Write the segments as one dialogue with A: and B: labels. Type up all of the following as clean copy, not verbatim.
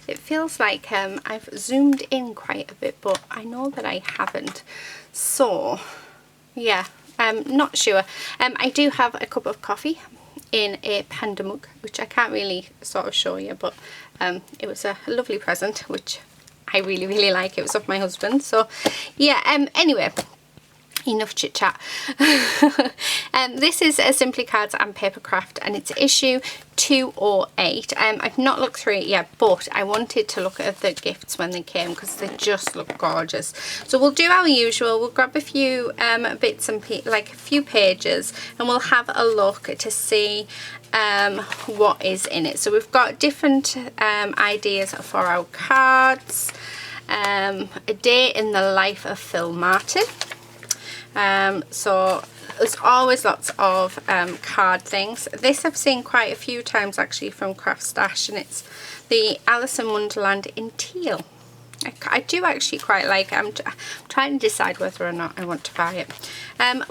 A: It feels like I've zoomed in quite a bit, but I know that I haven't. So yeah, I'm not sure. I do have a cup of coffee in a panda mug, which I can't really sort of show you, but it was a lovely present, which I really like. It was of my husband. So yeah, anyway, enough chit chat. This is Simply Cards and Papercraft, and it's issue 208. I've not looked through it yet, but I wanted to look at the gifts when they came because they just look gorgeous. So we'll do our usual. We'll grab a few bits and like a few pages, and we'll have a look to see what is in it. So we've got different ideas for our cards. A day in the life of Phil Martin. So there's always lots of card things. This I've seen quite a few times actually from Craft Stash, and it's the Alice in Wonderland in teal. I do actually quite like it. I'm trying to decide whether or not I want to buy it.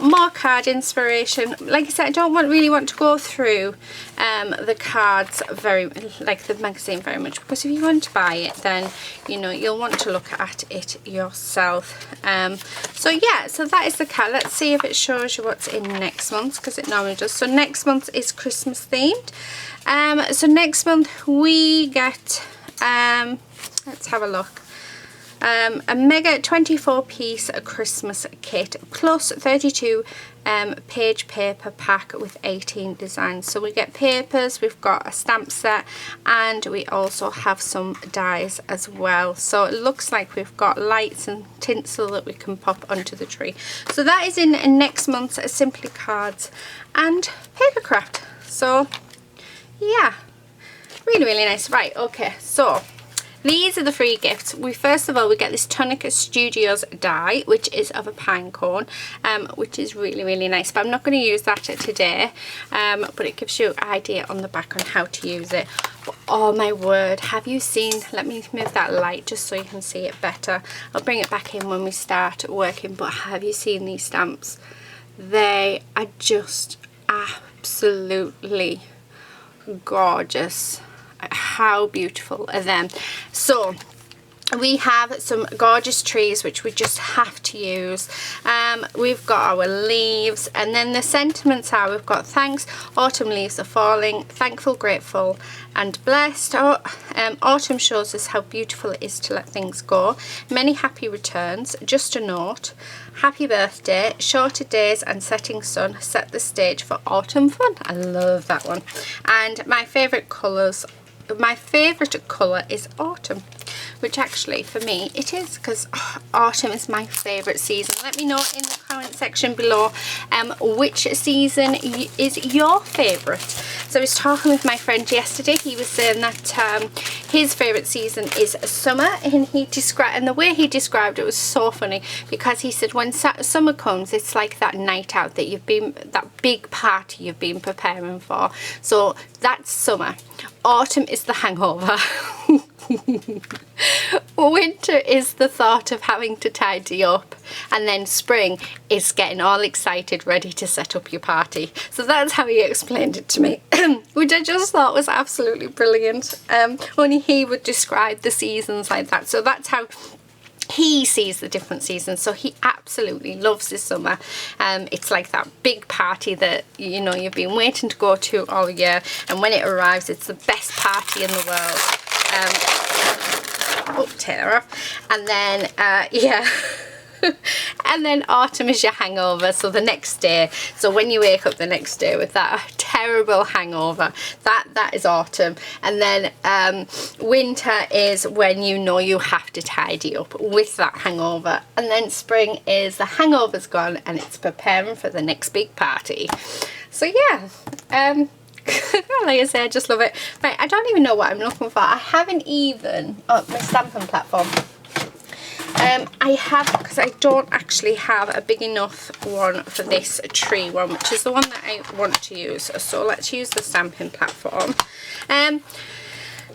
A: More card inspiration. Like I said, I don't really want to go through the cards like the magazine very much, because if you want to buy it, then you know you'll want to look at it yourself. So yeah, so that is the card. Let's see if it shows you what's in next month, because it normally does. So next month is Christmas themed. So next month we get let's have a look. A mega 24-piece Christmas kit plus 32 page paper pack with 18 designs. So we get papers, we've got a stamp set, and we also have some dies as well. So it looks like we've got lights and tinsel that we can pop onto the tree. So that is in next month's Simply Cards and Papercraft. So yeah, really nice. Right, okay, so these are the free gifts. First of all, we get this Tonic Studios die, which is of a pine cone, which is really nice. But I'm not going to use that today, but it gives you an idea on the back on how to use it. But, oh my word, have you seen, let me move that light just so you can see it better. I'll bring it back in when we start working, but have you seen these stamps? They are just absolutely gorgeous. How beautiful are them? So we have some gorgeous trees which we just have to use. We've got our leaves, and then the sentiments are, we've got thanks, autumn leaves are falling, thankful, grateful and blessed. Autumn shows us how beautiful it is to let things go. Many happy returns, just a note, happy birthday, shorter days and setting sun set the stage for autumn fun. I love that one. And my favourite colours, my favourite colour is autumn, which actually for me it is, because autumn is my favourite season. Let me know in the comment section below which season is your favourite. So I was talking with my friend yesterday. He was saying that his favourite season is summer, and the way he described it was so funny, because he said when summer comes, it's like that night out that big party you've been preparing for. So that's summer. Autumn is the hangover. Winter is the thought of having to tidy up, and then spring is getting all excited ready to set up your party. So that's how he explained it to me, which I just thought was absolutely brilliant. Only he would describe the seasons like that. So that's how he sees the different seasons. So he absolutely loves this summer. It's like that big party that you know you've been waiting to go to all year, and when it arrives it's the best party in the world. Take her off. And then yeah. And then autumn is your hangover, so the next day, so when you wake up the next day with that terrible hangover, that is autumn. And then winter is when you know you have to tidy up with that hangover. And then spring is the hangover's gone and it's preparing for the next big party. So yeah, like I say, I just love it. Right, I don't even know what I'm looking for. I haven't even, my stamping platform. I have, because I don't actually have a big enough one for this tree one, which is the one that I want to use. So let's use the stamping platform.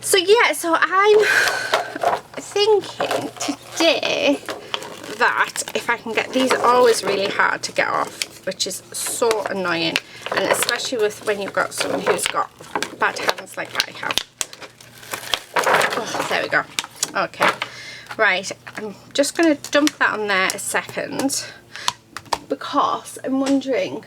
A: So yeah, so I'm thinking today that if I can get, these are always really hard to get off, which is so annoying, and especially with when you've got someone who's got bad hands like I have. Oh, There we go. Okay, right, I'm just going to dump that on there a second because I'm wondering,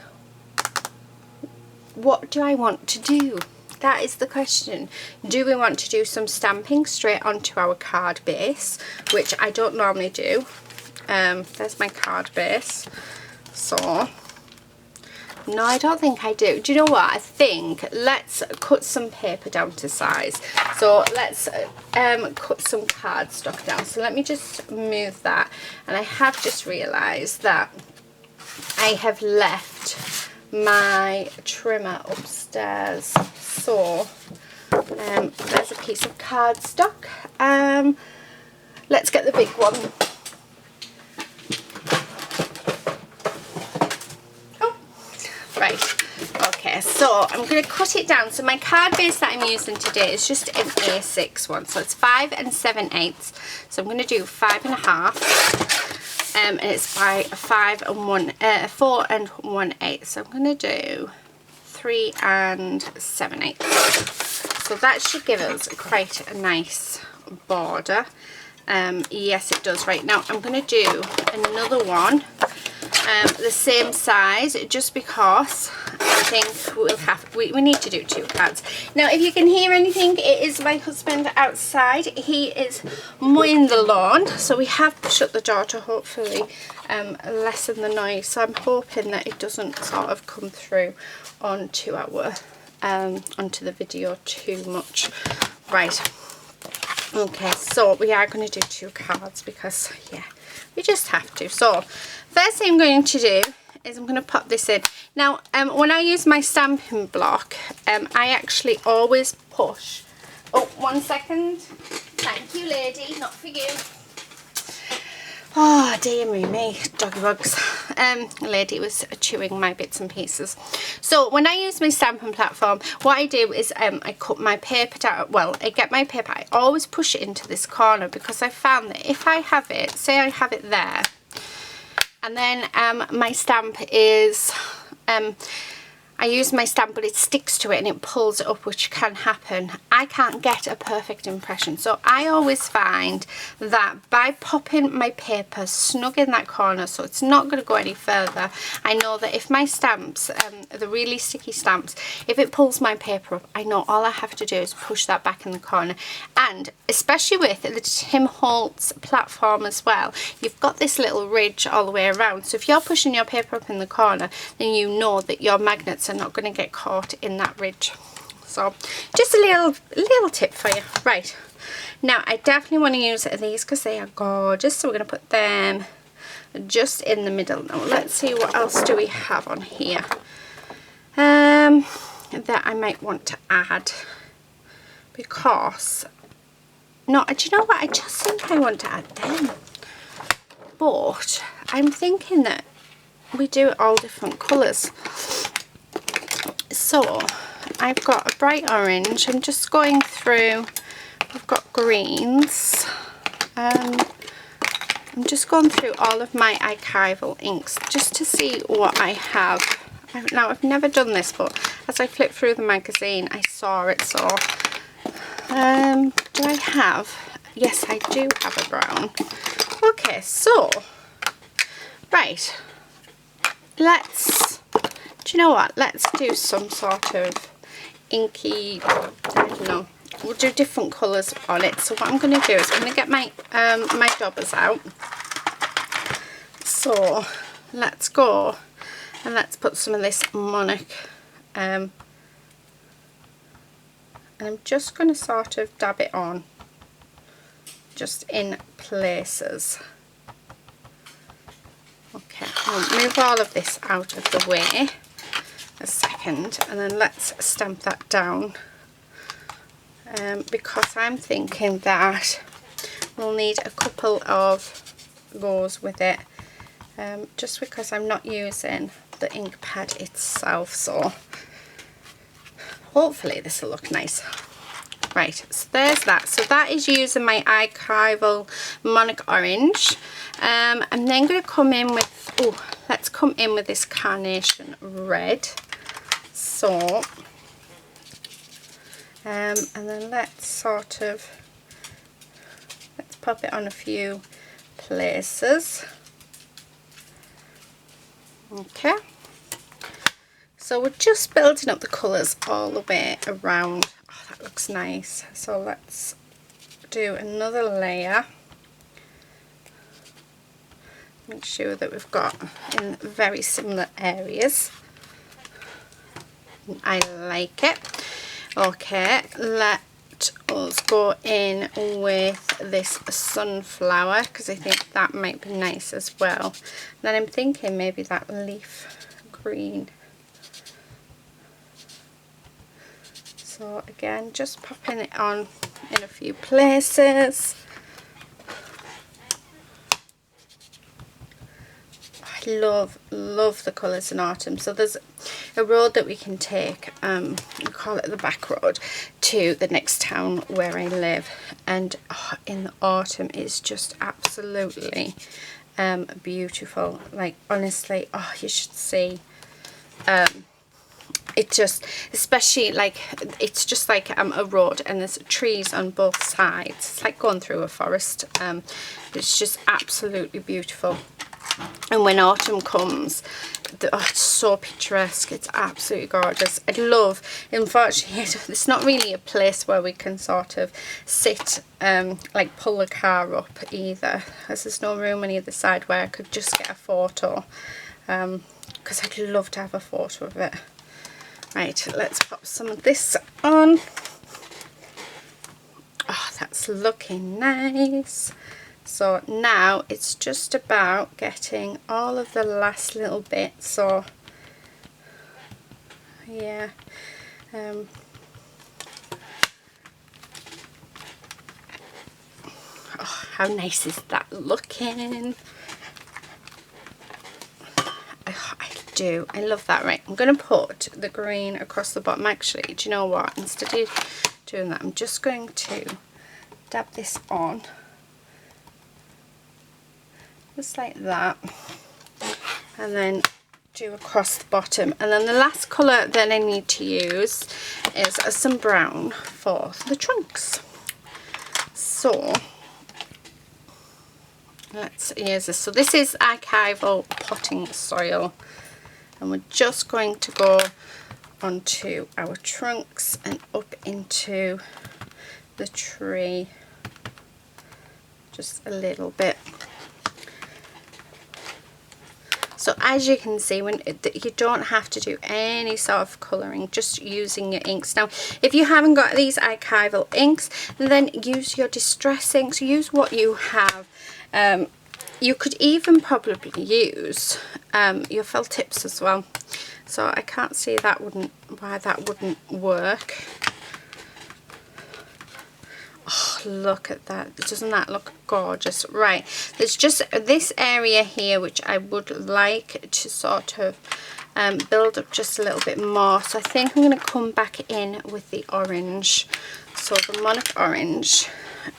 A: what do I want to do? That is the question. Do we want to do some stamping straight onto our card base, which I don't normally do. There's my card base. So, no, I don't think I do. Do you know what? I think let's cut some paper down to size. So let's cut some cardstock down. So let me just move that. And I have just realised that I have left my trimmer upstairs. So there's a piece of cardstock. Let's get the big one. Oh, right. Okay, so I'm going to cut it down. So my card base that I'm using today is just an A6 one. So it's 5 7/8. So I'm going to do 5 1/2. And it's by 4 1/8. So I'm going to do 3 7/8. So that should give us quite a nice border. Yes, it does. Right, now I'm going to do another one the same size, just because I think we need to do 2 cards. Now if you can hear anything, it is my husband outside. He is mowing the lawn, so we have shut the door to hopefully lessen the noise. So I'm hoping that it doesn't sort of come through onto our onto the video too much. Right, okay, so we are going to do 2 cards because yeah, we just have to. So first thing I'm going to do is I'm going to pop this in. Now when I use my stamping block, I actually always push. Oh, 1 second. Thank you, lady, not for you. Oh dear me, doggy bugs. Lady was chewing my bits and pieces. So when I use my stamping platform, what I do is I cut my paper down. Well, I get my paper, I always push it into this corner, because I found that if I have it, say I have it there, and then my stamp is, I use my stamp but it sticks to it and it pulls it up, which can happen, I can't get a perfect impression. So I always find that by popping my paper snug in that corner so it's not going to go any further, I know that if my stamps, the really sticky stamps, if it pulls my paper up, I know all I have to do is push that back in the corner. And especially with the Tim Holtz platform as well, you've got this little ridge all the way around, so if you're pushing your paper up in the corner, then you know that your magnets are not going to get caught in that ridge. So just a little tip for you. Right, now I definitely want to use these because they are gorgeous, so we're going to put them just in the middle. Now let's see, what else do we have on here that I might want to add, because no, do you know what, I just think I want to add them, but I'm thinking that we do it all different colours. So I've got a bright orange, I'm just going through, I've got greens, I'm just going through all of my archival inks just to see what I have. Now I've never done this, but as I flipped through the magazine I saw it, so do I have, yes I do have a brown. Okay, so right, let's, do you know what, let's do some sort of inky, I don't know, we'll do different colours on it. So what I'm going to do is I'm going to get my my daubers out. So let's go and let's put some of this Monarch, and I'm just going to sort of dab it on just in places. Okay, I'll move all of this out of the way a second, and then let's stamp that down, because I'm thinking that we'll need a couple of goes with it, just because I'm not using the ink pad itself, so hopefully this will look nice. Right, so there's that. So that is using my archival Monarch orange. I'm then going to come in with, oh, let's come in with this carnation red. So, and then let's sort of pop it on a few places. Okay, so we're just building up the colours all the way around. Oh, that looks nice. So let's do another layer. Make sure that we've got in very similar areas. I like it. Okay, let us go in with this sunflower because I think that might be nice as well. And then I'm thinking maybe that leaf green. So again, just popping it on in a few places. I love the colours in autumn. So there's a road that we can take, we call it the back road, to the next town where I live, and in the autumn it's just absolutely beautiful. Like honestly, you should see. It just, especially like, it's just like a road and there's trees on both sides. It's like going through a forest. It's just absolutely beautiful. And when autumn comes, it's so picturesque. It's absolutely gorgeous. I love, unfortunately, it's not really a place where we can sort of sit, like pull a car up either, as there's no room on either side where I could just get a photo, because I'd love to have a photo of it. Right, let's pop some of this on. Oh, that's looking nice. So now it's just about getting all of the last little bits. So yeah, oh, how nice is that looking? I love that. Right, I'm going to put the green across the bottom. Actually, do you know what, instead of doing that, I'm just going to dab this on just like that, and then do across the bottom. And then the last colour that I need to use is some brown for the trunks. So let's use this. So this is archival potting soil, and we're just going to go onto our trunks and up into the tree just a little bit. So as you can see, when you don't have to do any sort of colouring, just using your inks. Now if you haven't got these archival inks, then use your distress inks, use what you have. You could even probably use your felt tips as well. So I can't see why that wouldn't work. Oh, look at that. Doesn't that look gorgeous? Right, there's just this area here which I would like to sort of build up just a little bit more. So I think I'm going to come back in with the orange. So the Monarch orange.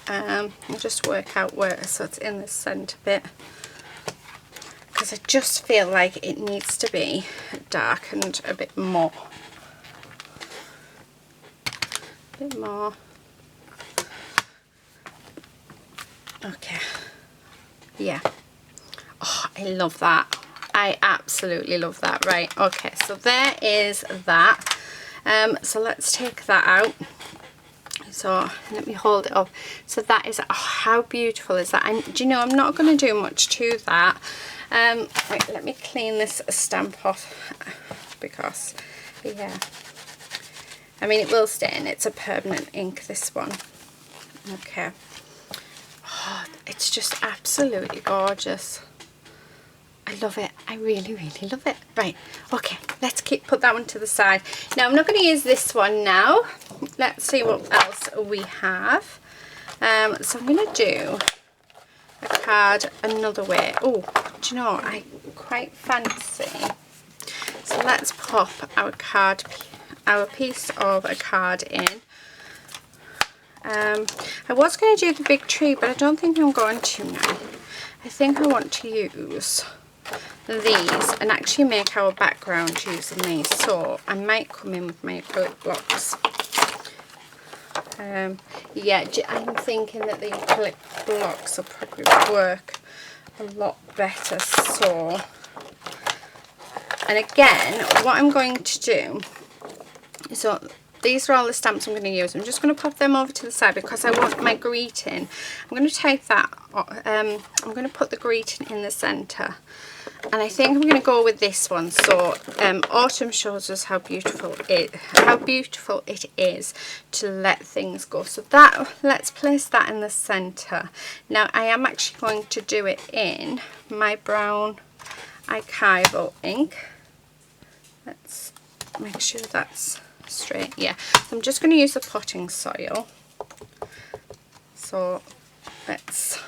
A: I'll just work out where, so it's in the centre bit, because I just feel like it needs to be darkened a bit more. A bit more. Okay, yeah. Oh, I love that. I absolutely love that. Right, okay, so there is that. So let's take that out. So let me hold it up. So that is, oh, how beautiful is that? And do you know, I'm not going to do much to that. Wait, let me clean this stamp off, because yeah, I mean, it will stain. It's a permanent ink, this one. Okay. Oh, it's just absolutely gorgeous. I love it. I really, really love it. Right, okay, let's put that one to the side. Now, I'm not going to use this one now. Let's see what else we have. So I'm going to do a card another way. Oh, do you know what I quite fancy? So let's pop our card, our piece of a card in. I was going to do the big tree, but I don't think I'm going to now. I think I want to use these and actually make our background using these. So I might come in with my acrylic blocks. Yeah, I'm thinking that the acrylic blocks will probably work a lot better. So, and again, what I'm going to do, so these are all the stamps I'm going to use. I'm just going to pop them over to the side because I want my greeting. I'm going to take that, I'm going to put the greeting in the centre. And I think I'm going to go with this one. So autumn shows us how beautiful it is to let things go. So that, let's place that in the centre. Now I am actually going to do it in my brown archival ink. Let's make sure that's straight. Yeah, so I'm just going to use the potting soil. So let's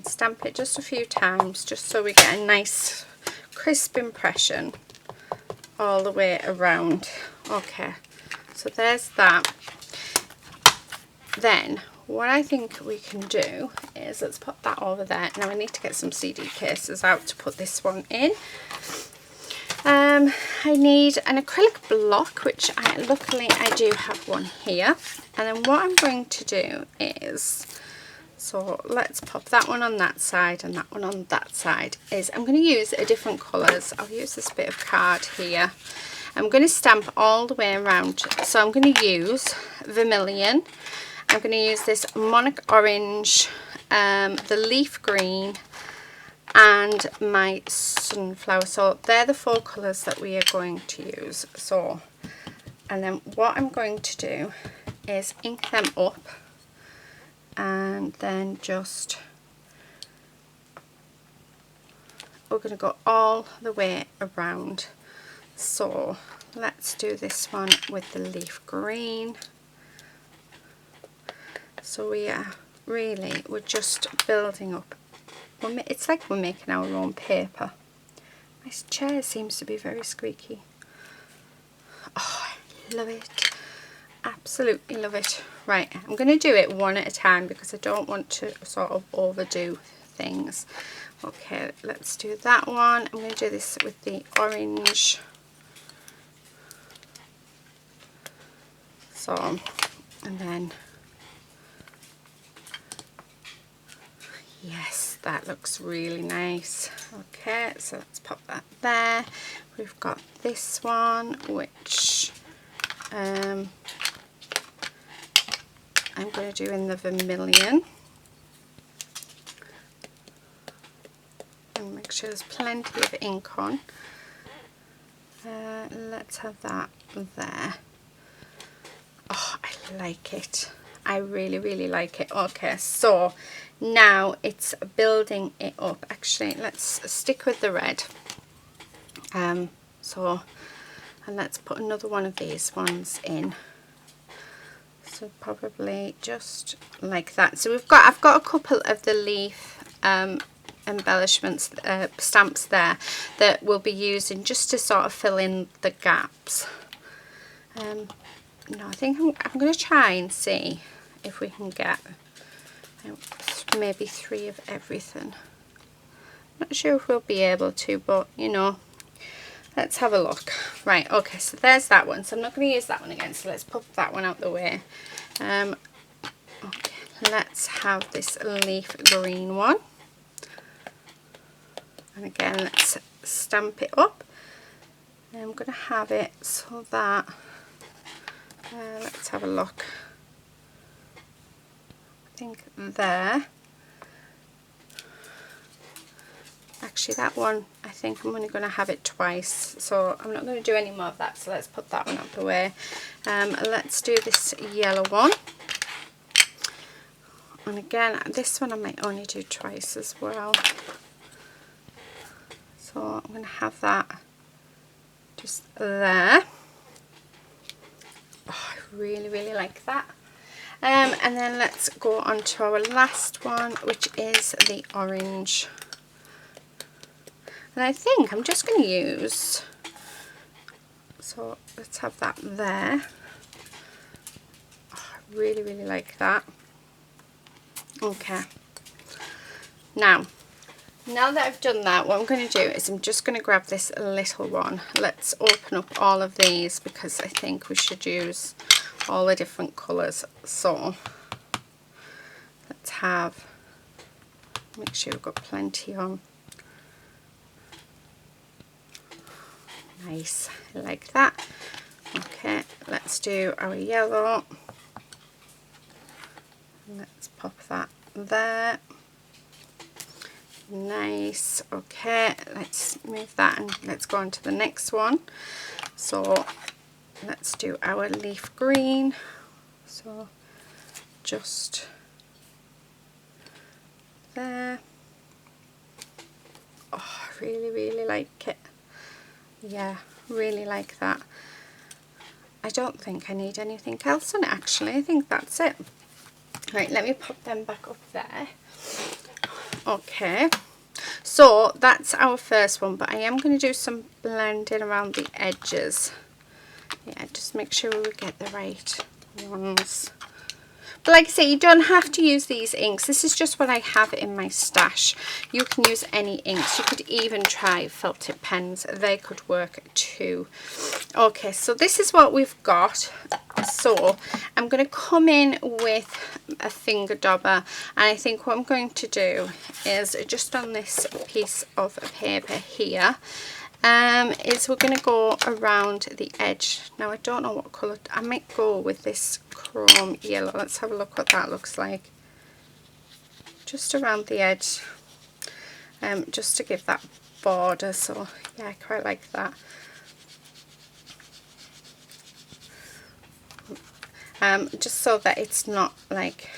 A: stamp it just a few times, just so we get a nice crisp impression all the way around. Okay, so there's that. Then what I think we can do is, let's put that over there. Now I need to get some CD cases out to put this one in. I need an acrylic block, which luckily I do have one here. And then what I'm going to do is, so let's pop that one on that side and that one on that side, is I'm going to use different colours. I'll use this bit of card here. I'm going to stamp all the way around. So I'm going to use vermilion. I'm going to use this monarch orange, the leaf green, and my sunflower. So they're the 4 colours that we are going to use. So, and then what I'm going to do is ink them up and then just, we're going to go all the way around. So let's do this one with the leaf green. So we're just building up. It's like we're making our own paper. My chair seems to be very squeaky. Oh, I love it. Absolutely love it. Right, I'm going to do it one at a time because I don't want to sort of overdo things. Okay, let's do that one. I'm going to do this with the orange. So, and then, yes, that looks really nice. Okay, so let's pop that there. We've got this one, which I'm going to do in the vermilion. And make sure there's plenty of ink on. Let's have that there. Oh, I like it. I really like it. Okay, so now it's building it up. Actually, let's stick with the red. So, and let's put another one of these ones in. So probably just like that. So I've got a couple of the leaf embellishments, stamps there that we'll be using just to sort of fill in the gaps. No, I think I'm going to try and see if we can get maybe 3 of everything. Not sure if we'll be able to, but you know, let's have a look. Right, okay, so there's that one. So I'm not going to use that one again, so let's pop that one out the way. Okay, let's have this leaf green one. And again, let's stamp it up. And I'm going to have it so that, let's have a look. I think there. Actually, that one, I think I'm only going to have it twice, so I'm not going to do any more of that, so let's put that one out the way. Let's do this yellow one. And again, this one I might only do twice as well. So I'm going to have that just there. Oh, I really like that. And then let's go on to our last one, which is the orange. And I think I'm just going to use, so let's have that there. Oh, I really like that. Okay. Now that I've done that, what I'm going to do is I'm just going to grab this little one. Let's open up all of these because I think we should use all the different colours. So let's have, make sure we've got plenty on. Nice, I like that. Okay, let's do our yellow. Let's pop that there. Nice. Okay, let's move that and let's go on to the next one. So let's do our leaf green. So just there. Oh, I really like it. Yeah, really like that. I don't think I need anything else on it actually. I think that's it. Right, let me pop them back up there. Okay, so that's our first one, but I am going to do some blending around the edges. Yeah, just make sure we get the right ones. But like I say, you don't have to use these inks. This is just what I have in my stash. You can use any inks. You could even try felt tip pens. They could work too. Okay, so this is what we've got. So I'm going to come in with a finger dauber, and I think what I'm going to do is just on this piece of paper here, is we're going to go around the edge. Now I don't know what colour, I might go with this chrome yellow. Let's have a look what that looks like. Just around the edge, just to give that border. So yeah, I quite like that. Just so that it's not like,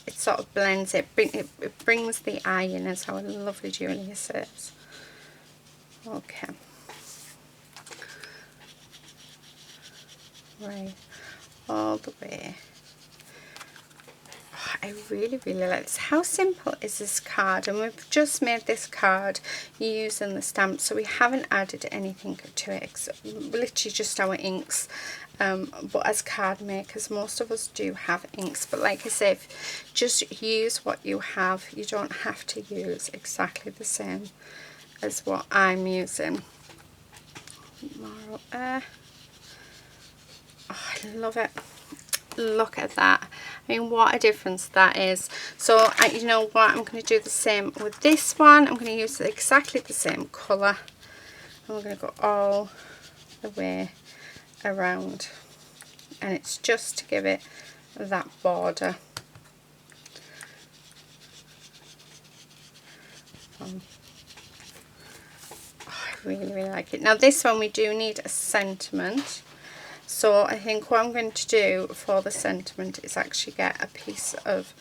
A: it sort of blends, it brings the eye in, as our lovely Julia says. Okay. Right, all the way. Oh, I really like this. How simple is this card? And we've just made this card using the stamp, so we haven't added anything to it except literally just our inks. But as card makers, most of us do have inks, but like I say, just use what you have. You don't have to use exactly the same as what I'm using. More up there. Oh, I love it. Look at that. I mean, what a difference that is. So you know what, I'm going to do the same with this one. I'm going to use exactly the same colour, and we're going to go all the way around, and it's just to give it that border. Oh, I really like it. Now this one we do need a sentiment, so I think what I'm going to do for the sentiment is actually get a piece of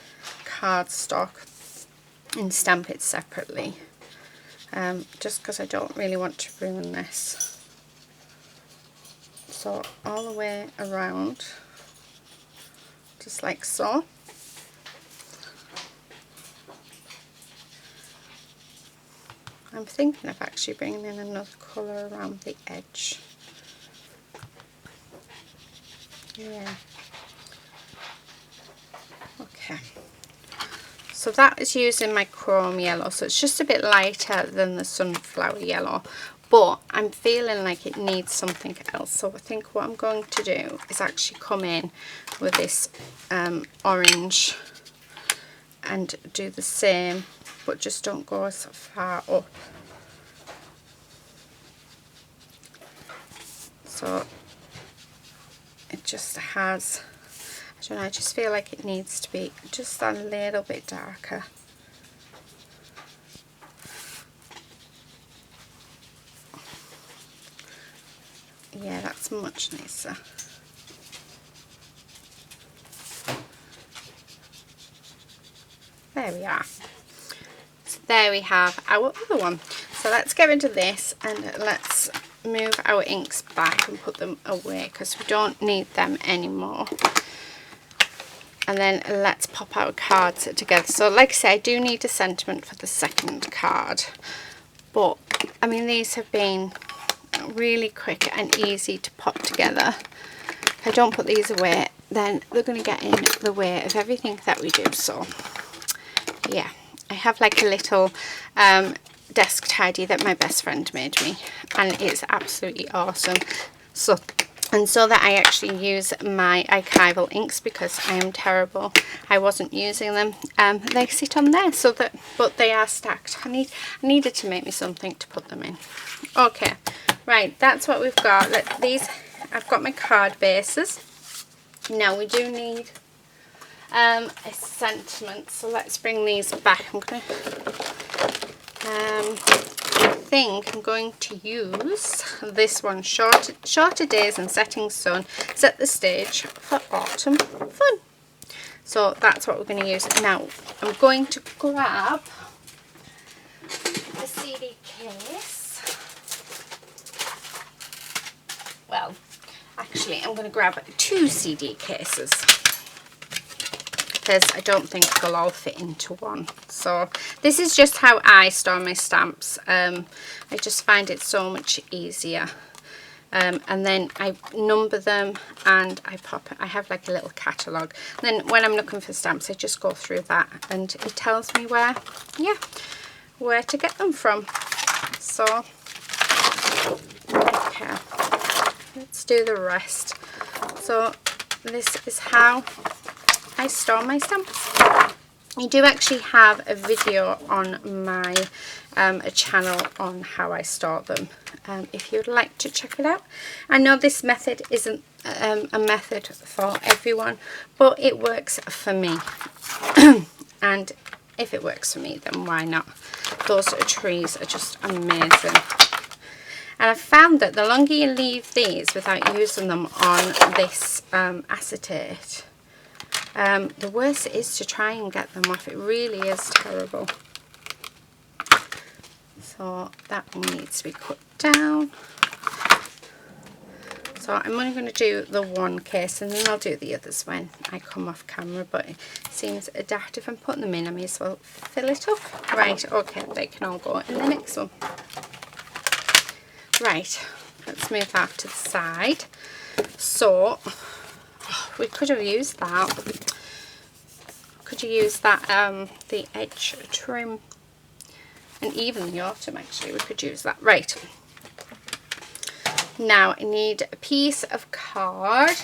A: cardstock and stamp it separately, just because I don't really want to ruin this. So all the way around, just like so. I'm thinking of actually bringing in another colour around the edge. Yeah. Okay. So that is using my chrome yellow, so it's just a bit lighter than the sunflower yellow, but I'm feeling like it needs something else. So I think what I'm going to do is actually come in with this orange and do the same, but just don't go as far up. So it just has, I don't know, I just feel like it needs to be just a little bit darker. Yeah, that's much nicer. There we are. So there we have our other one. So let's get rid of this and let's move our inks back and put them away because we don't need them anymore. And then let's pop our cards together. So like I say, I do need a sentiment for the second card, but I mean, these have been really quick and easy to pop together. If I don't put these away, then they're going to get in the way of everything that we do. So yeah, I have like a little desk tidy that my best friend made me, and it's absolutely awesome. So and so that I actually use my archival inks, because I am terrible, I wasn't using them. They sit on there, so that, but they are stacked. I needed to make me something to put them in. Okay, right, that's what we've got. I've got my card bases. Now we do need a sentiment, so let's bring these back. I think I'm going to use this one, shorter days and setting sun set the stage for autumn fun. So that's what we're going to use. Now I'm going to grab the CD case. Well, actually I'm going to grab 2 CD cases, because I don't think they'll all fit into one. So this is just how I store my stamps. I just find it so much easier. And then I number them and I have like a little catalogue. Then when I'm looking for stamps, I just go through that and it tells me where to get them from. So, okay, let's do the rest. So this is how I store my stamps. I do actually have a video on my channel on how I store them, if you'd like to check it out. I know this method isn't a method for everyone, but it works for me. And if it works for me, then why not? Those trees are just amazing. And I've found that the longer you leave these without using them on this acetate, the worse it is to try and get them off. It really is terrible. So that one needs to be cut down. So I'm only going to do the one case, and then I'll do the others when I come off camera, but it seems daft if I'm putting them in. I may as well fill it up. Right, okay, they can all go in the next one. Right, let's move that to the side. So we could have used that. Could you use that, the edge trim, and even the autumn, actually, we could use that. Right, now I need a piece of card.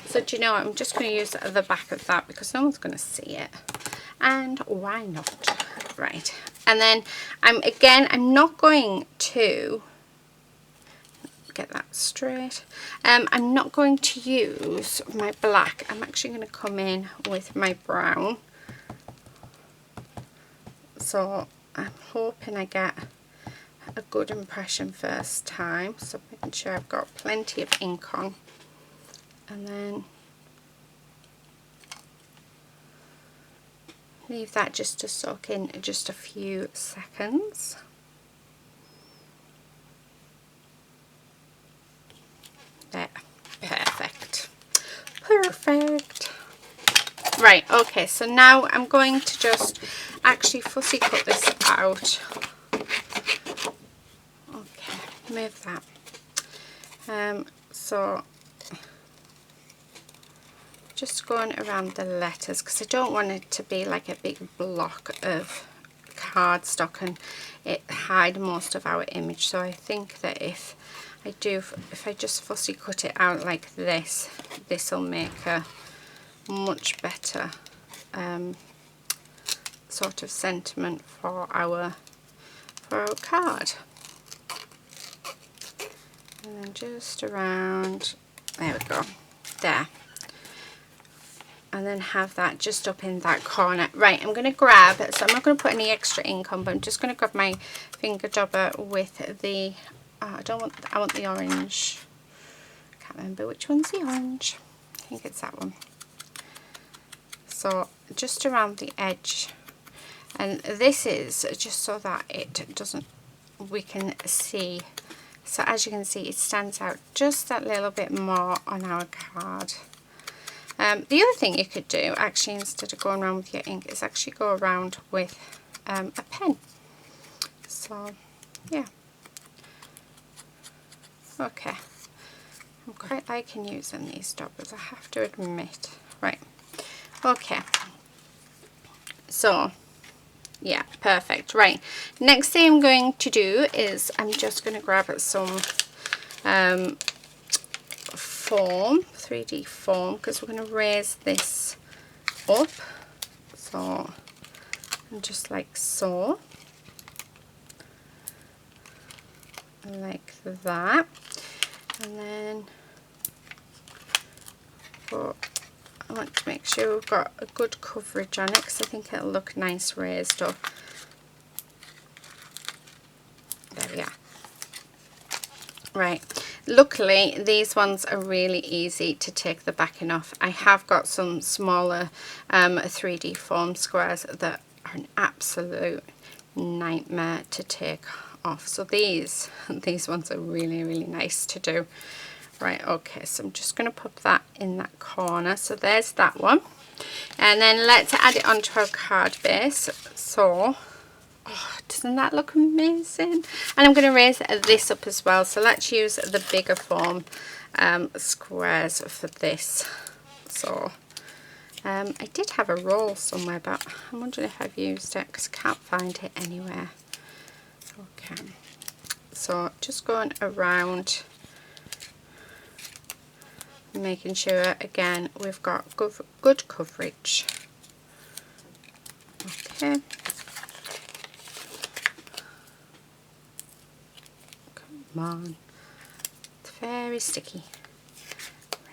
A: So do you know what, I'm just going to use the back of that because no one's going to see it, and why not? Right, and then I'm not going to get that straight. I'm not going to use my black. I'm actually going to come in with my brown. So I'm hoping I get a good impression first time. So making sure I've got plenty of ink on. And then leave that just to soak in just a few seconds. There, perfect. Right, okay, so now I'm going to just actually fussy cut this out. Okay, move that. So just going around the letters, because I don't want it to be like a big block of cardstock and it hide most of our image. So I think that if I just fussy cut it out like this, this will make a much better sort of sentiment for our card. And then just around, there we go, there. And then have that just up in that corner. Right, I'm going to grab, so I'm not going to put any extra ink on, but I'm just going to grab my finger jobber with the, I want the orange. I can't remember which one's the orange. I think it's that one. So just around the edge. And this is just so that it doesn't, we can see. So as you can see, it stands out just that little bit more on our card. The other thing you could do, actually, instead of going around with your ink, is actually go around with a pen. So, yeah. Okay. I'm quite liking using these daubers, I have to admit. Right. Okay. So, yeah, perfect. Right. Next thing I'm going to do is I'm just going to grab some foam, 3D foam, because we're going to raise this up. So, and just like so. Like that. And then I want to make sure we've got a good coverage on it, because I think it'll look nice raised up. There we are. Right, luckily these ones are really easy to take the backing off. I have got some smaller 3D foam squares that are an absolute nightmare to take off. So these ones are really nice to do. Right, okay, so I'm just going to put that in that corner. So there's that one. And then let's add it onto our card base. So, oh, doesn't that look amazing? And I'm going to raise this up as well. So let's use the bigger foam squares for this. So I did have a roll somewhere, but I'm wondering if I've used it because I can't find it anywhere. Okay, so just going around, making sure again we've got good coverage. Okay. Come on, it's very sticky.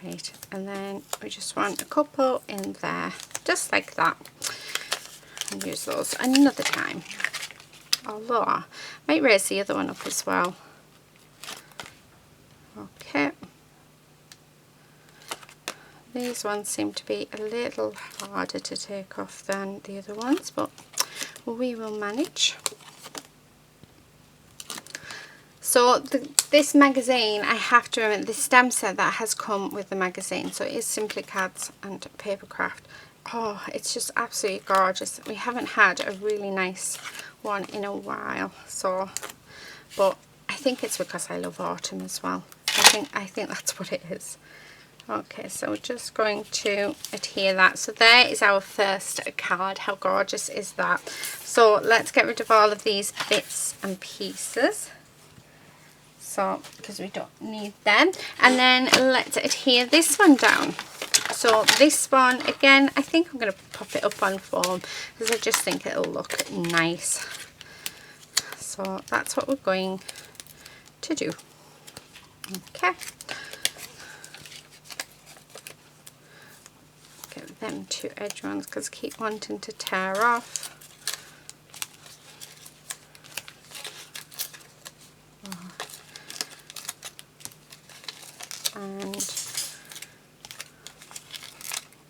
A: Right, and then we just want a couple in there, just like that, and use those another time. Although I might raise the other one up as well. Okay. These ones seem to be a little harder to take off than the other ones, but we will manage. So this magazine, I have to remember, the stamp set that has come with the magazine, so it is Simply Cards and Papercraft. Oh, it's just absolutely gorgeous. We haven't had a really nice one in a while, so, but I think it's because I love autumn as well. I think that's what it is. Okay, so we're just going to adhere that. So there is our first card. How gorgeous is that? So let's get rid of all of these bits and pieces. So, because we don't need them. And then let's adhere this one down. So this one, again, I think I'm going to pop it up on foam because I just think it'll look nice. So that's what we're going to do. Okay. Get them two edge ones because I keep wanting to tear off. And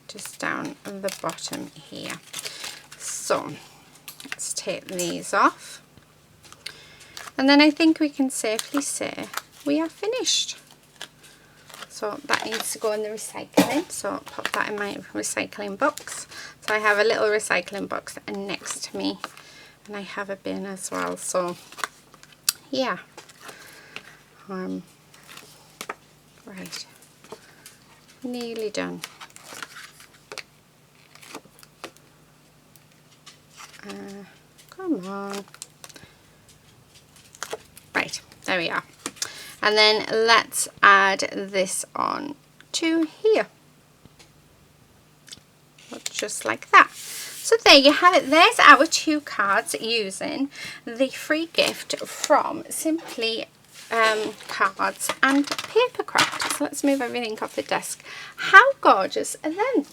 A: just down the bottom here. So let's take these off, and then I think we can safely say we are finished. So that needs to go in the recycling, so I'll pop that in my recycling box. So I have a little recycling box next to me, and I have a bin as well. So yeah, right, nearly done. Come on. Right, there we are. And then let's add this on to here. Just like that. So there you have it. There's our two cards using the free gift from Simply Cards and Papercraft. So let's move everything off the desk. How gorgeous are them?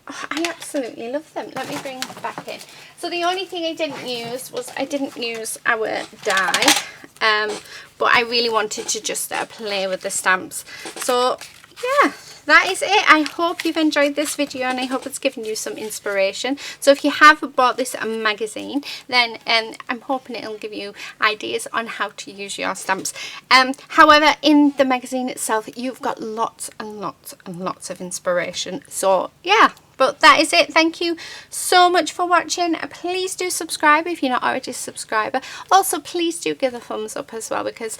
A: Oh, I absolutely love them. Let me bring them back in. So the only thing I didn't use was I didn't use our die, but I really wanted to just play with the stamps. So yeah, that is it. I hope you've enjoyed this video and I hope it's given you some inspiration. So if you have bought this magazine, then I'm hoping it'll give you ideas on how to use your stamps. However, in the magazine itself, you've got lots and lots and lots of inspiration. So yeah. But that is it. Thank you so much for watching. Please do subscribe if you're not already a subscriber. Also, please do give a thumbs up as well, because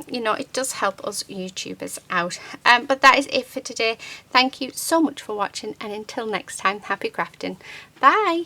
A: you know, it does help us YouTubers out. But that is it for today. Thank you so much for watching, and until next time, happy crafting. Bye.